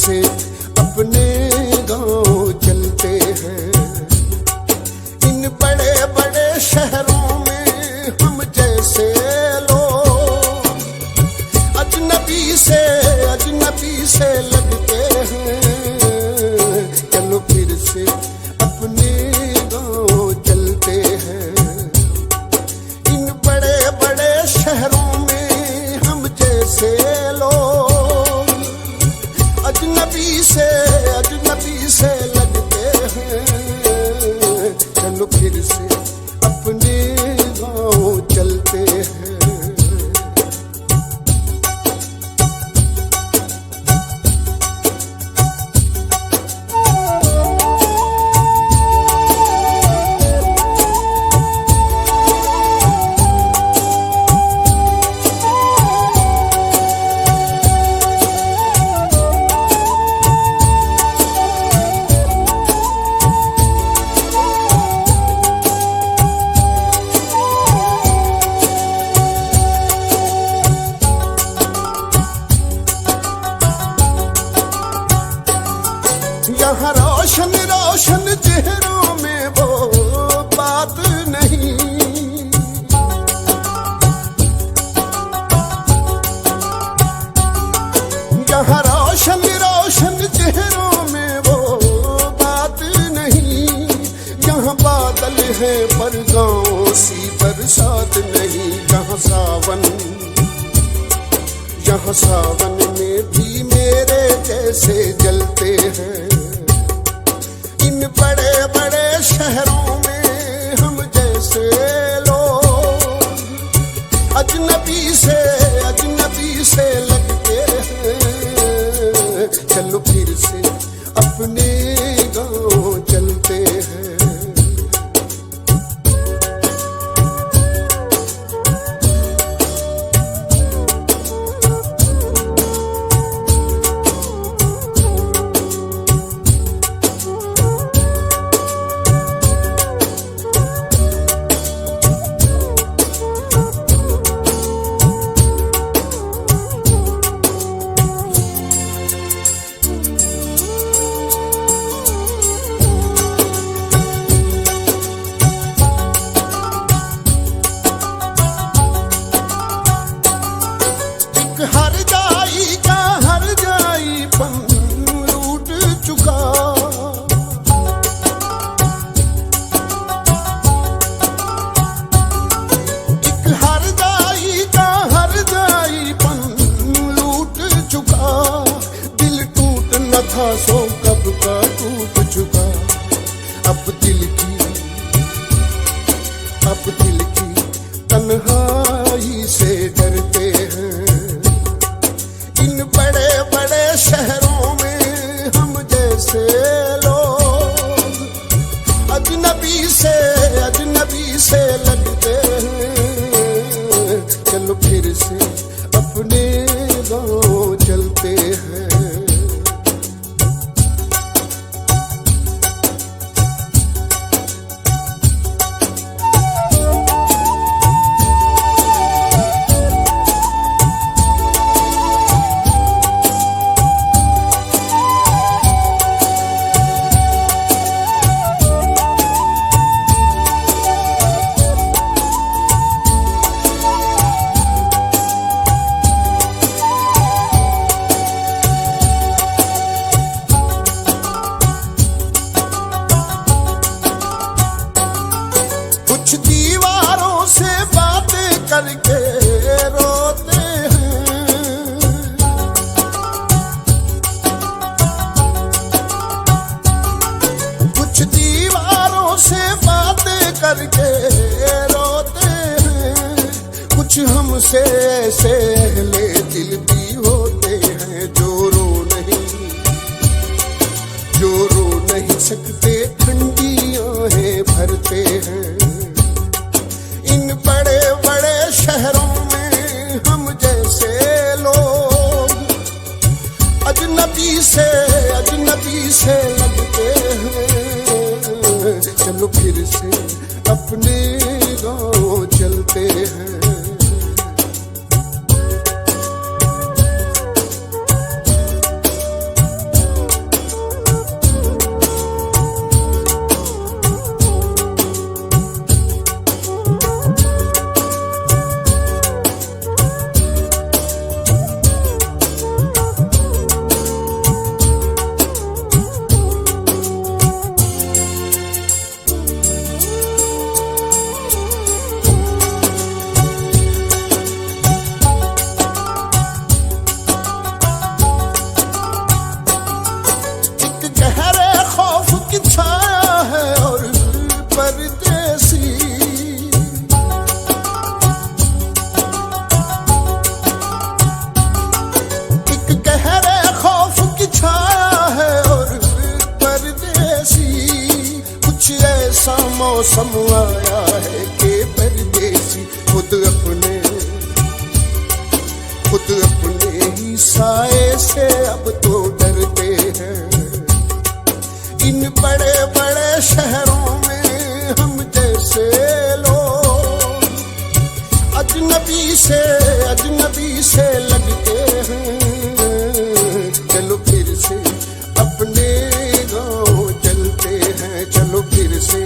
से अपने गांव चलते हैं। इन बड़े बड़े शहरों में हम जैसे लोग अजनबी से लगते हैं। चलो फिर से अपने गांव चलते हैं। इन बड़े बड़े शहरों में हम जैसे लोग अजनबी से लगते हैं। चलो फिर से अपने गांव चलते हैं। यहाँ रोशन रोशन चेहरों में वो बात नहीं। यहाँ रोशन रोशन चेहरों में वो बात नहीं। यहाँ बादल है पर गाँव सी बरसात नहीं। यहाँ सावन में भी मेरे जैसे जलते हैं। इन बड़े बड़े शहरों में हम जैसे लोग अजनबी से लगते हैं। चलो फिर से अपने गांव चलते हैं। हर जाई पन लूट चुका। एक हर जाई पन लूट चुका। दिल टूट न था सो कब का टूट चुका। अब दिल की तन्हाई से डरते हैं। इन बड़े बड़े शहरों में हम जैसे लोग अजनबी से लगते हैं। चलो फिर से अपने गांव चलते हैं। कुछ दीवारों से बातें करके रोते हैं। कुछ दीवारों से बातें करके रोते हैं। कुछ हमसे ऐसे अहले दिल भी होते हैं जो रो नहीं सकते, ठंडी आहें भरते हैं। इन बड़े बड़े शहरों में हम जैसे लोग अजनबी से लगते हैं। चलो फिर से अपने गांव चलते हैं। मौसम आया है कि परदेसी खुद अपने ही साए से अब तो डरते हैं। इन बड़े बड़े शहरों में हम जैसे लोग अजनबी से लगते हैं। चलो फिर से अपने गाँव चलते हैं, चलो फिर से